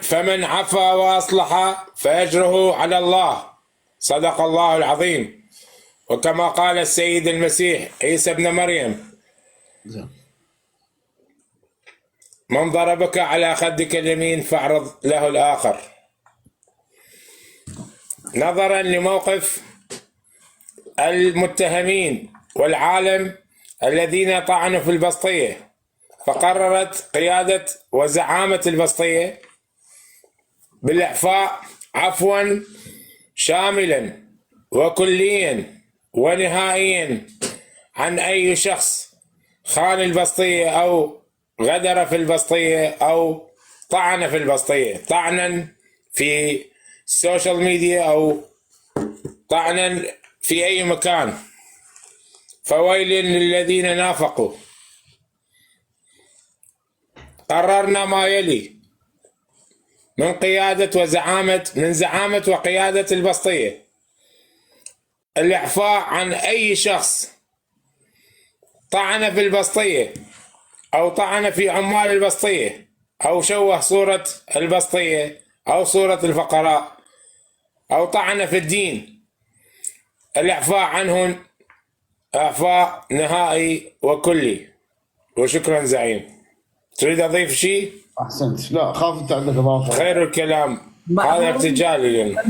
فمن عفا وأصلح فأجره على الله، صدق الله العظيم. وكما قال السيد المسيح عيسى ابن مريم: من ضربك على خدك اليمين فاعرض له الآخر. نظرا لموقف المتهمين والعالم الذين طعنوا في البسطية، فقررت قيادة وزعامة البسطية بالإعفاء عفوا شاملا وكليا ونهائيا عن أي شخص خان البسطية أو غدر في البسطية أو طعن في البسطية، طعنا في السوشيال ميديا أو طعنا في أي مكان. فويل للذين نافقوا. قررنا ما يلي من قيادة زعامة وقيادة البسطية: الإعفاء عن أي شخص طعن في البسطية أو طعن في عمال البسطية أو شوه صورة البسطية أو صورة الفقراء أو طعن في الدين. الإعفاء عنهم إعفاء نهائي وكلي. وشكرا زعيم. تريد أضيف شيء؟ احسنت. لا خاف انت عندك اضافه. خير الكلام هذا ارتجالي.